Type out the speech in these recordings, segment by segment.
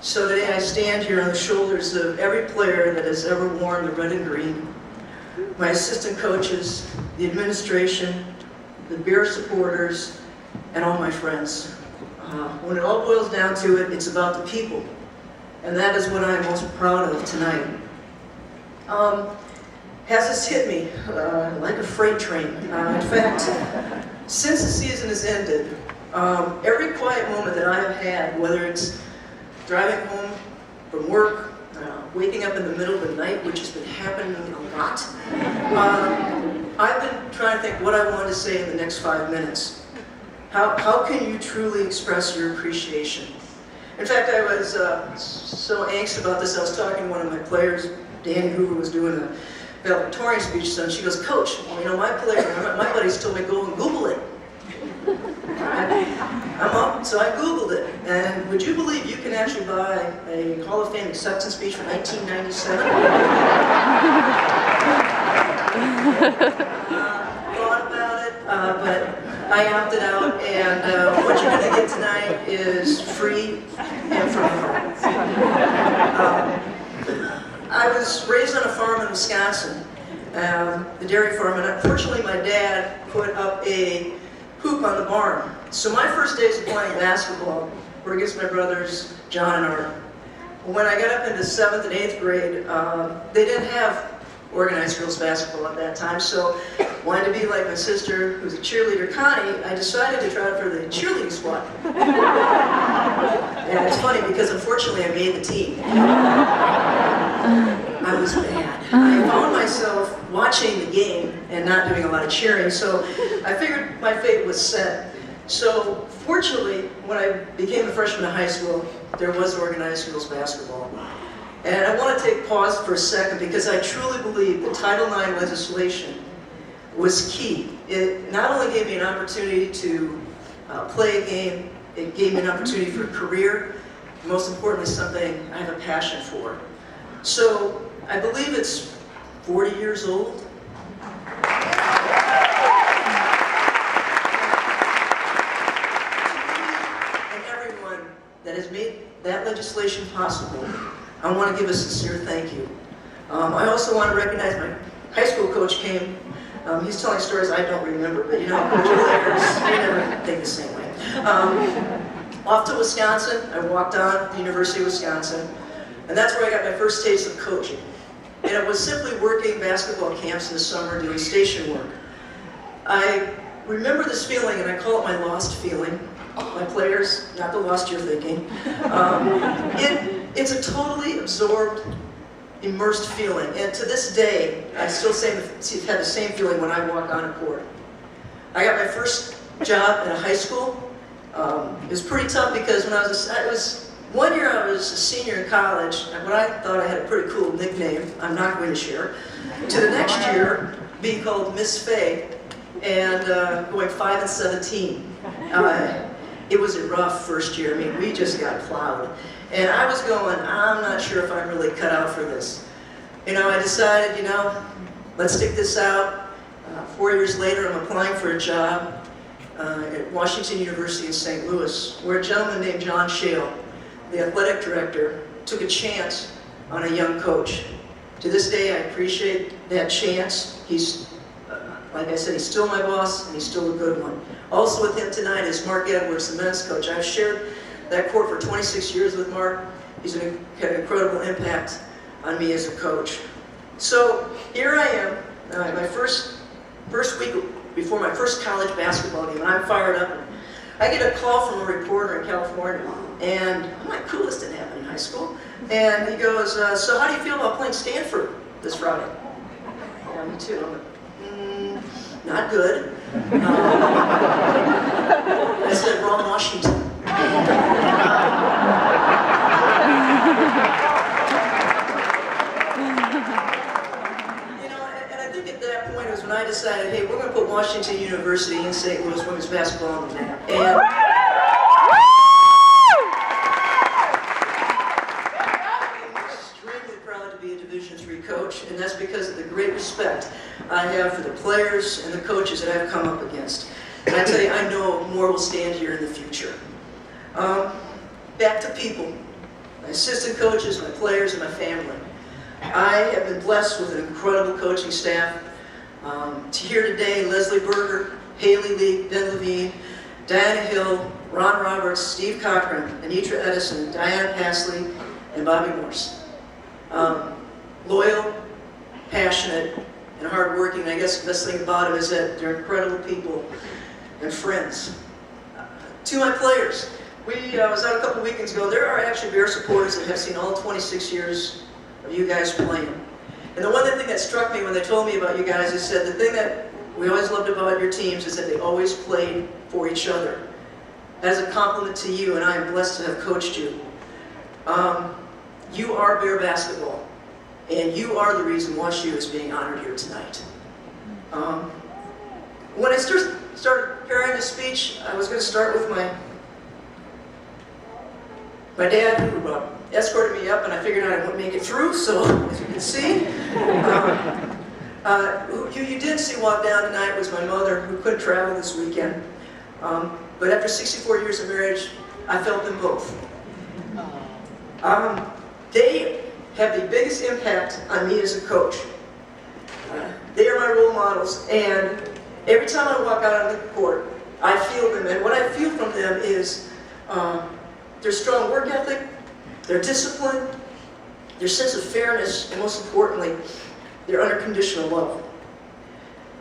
So today I stand here on the shoulders of every player that has ever worn the red and green, my assistant coaches, the administration, the Bear supporters, and all my friends. When it all boils down to it, it's about the people. And that is what I'm most proud of tonight. Has this hit me like a freight train. In fact, since the season has ended, every quiet moment that I have had, whether it's driving home from work, waking up in the middle of the night, which has been happening a lot, I've been trying to think what I want to say in the next 5 minutes. How can you truly express your appreciation? In fact, I was so anxious about this, I was talking to one of my players, Danny Hoover was doing a valedictorian speech, so and she goes, "Coach, well, you know, my buddies told me go and Google it." I'm up, so I Googled it, and would you believe you can actually buy a Hall of Fame acceptance speech from 1997? Thought about it, but I opted out, and what you're going to get tonight is free and from home. I was raised on a farm in Wisconsin, the dairy farm, and unfortunately my dad put up a hoop on the barn. So my first days of playing basketball were against my brothers, John and Art. When I got up into 7th and 8th grade, they didn't have organized girls basketball at that time, so wanting to be like my sister, who's a cheerleader, Connie, I decided to try out for the cheerleading squad. And it's funny because unfortunately I made the team. I was bad. I found myself watching the game and not doing a lot of cheering, so I figured my fate was set. So fortunately, when I became a freshman in high school, there was organized girls basketball. And I want to take pause for a second because I truly believe the Title IX legislation was key. It not only gave me an opportunity to play a game, it gave me an opportunity for a career, most importantly something I have a passion for. So I believe it's 40 years old. And everyone that has made that legislation possible, I want to give a sincere thank you. I also want to recognize my high school coach came. He's telling stories I don't remember, but you know, coach players, we never think the same way. Off to Wisconsin, I walked on the University of Wisconsin, and that's where I got my first taste of coaching. And it was simply working basketball camps in the summer, doing station work. I remember this feeling, and I call it my lost feeling. My players, not the lost you're thinking. It's a totally absorbed, immersed feeling. And to this day, I still have the same feeling when I walk on a court. I got my first job in a high school. It was pretty tough because when one year I was a senior in college, and when I thought I had a pretty cool nickname, I'm not going to share, to the next year being called Miss Fahey, and going 5 and 17. It was a rough first year. I mean, we just got plowed. And I was going, I'm not sure if I'm really cut out for this. You know, I decided, you know, let's stick this out. 4 years later, I'm applying for a job at Washington University in St. Louis, where a gentleman named John Shale, the athletic director, took a chance on a young coach. To this day, I appreciate that chance. He's, like I said, he's still my boss, and he's still a good one. Also with him tonight is Mark Edwards, the men's coach. I've shared that court for 26 years with Mark. He's had an incredible impact on me as a coach. So here I am, my first week before my first college basketball game, and I'm fired up. I get a call from a reporter in California, and I'm like, cool, this didn't happen in high school. And he goes, so how do you feel about playing Stanford this Friday? Yeah, me too. I'm like, not good. I said, wrong Washington. You know, and I think at that point was when I decided, hey, we're going to put Washington University in St. Louis women's basketball on the map. And I'm extremely proud to be a Division III coach, and that's because of the great respect I have for the players and the coaches that I've come up against. And I tell you, I know more will stand here in the future. Back to people. my assistant coaches, my players, and my family. I have been blessed with an incredible coaching staff. Here today, Leslie Berger, Haley Lee, Ben Levine, Diana Hill, Ron Roberts, Steve Cochran, Anitra Edison, Diana Pasley, and Bobby Morse. Loyal, passionate, and hardworking. I guess the best thing about them is that they're incredible people and friends. To my players, I was out a couple weekends ago. There are actually Bear supporters that have seen all 26 years of you guys playing. And the one thing that struck me when they told me about you guys is that the thing that we always loved about your teams is that they always played for each other. As a compliment to you, and I am blessed to have coached you. You are Bear basketball, and you are the reason WashU is being honored here tonight. When I started preparing this speech, I was going to start with my dad, who escorted me up, and I figured I wouldn't make it through, so as you can see. Who you did see walk down tonight was my mother, who couldn't travel this weekend. But after 64 years of marriage, I felt them both. They have the biggest impact on me as a coach. They are my role models, and every time I walk out on the court, I feel them. And what I feel from them is their strong work ethic, their discipline, their sense of fairness, and most importantly, their unconditional love.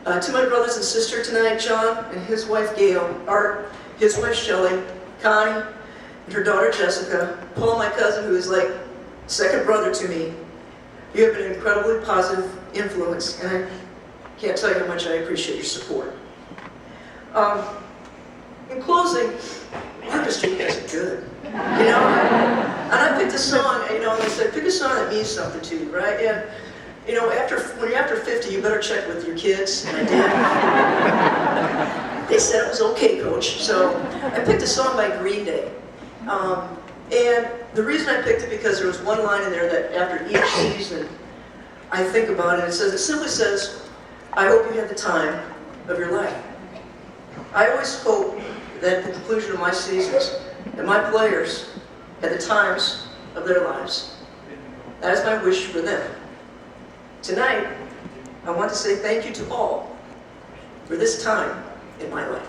To my brothers and sister tonight, John and his wife Gail, Art, his wife Shelley, Connie, and her daughter Jessica, Paul, my cousin, who is like second brother to me, you have been an incredibly positive influence, and I can't tell you how much I appreciate your support. In closing, orchestra you guys are good. You know, and I picked a song, you know, and they said, pick a song that means something to you, right? And, you know, when you're after 50, you better check with your kids, and I did. They said it was okay, coach. So I picked a song by Green Day. And the reason I picked it because there was one line in there that after each season, I think about it. It simply says, I hope you had the time of your life. I always hope that at the conclusion of my seasons, that my players had the times of their lives. That is my wish for them. Tonight, I want to say thank you to all for this time in my life.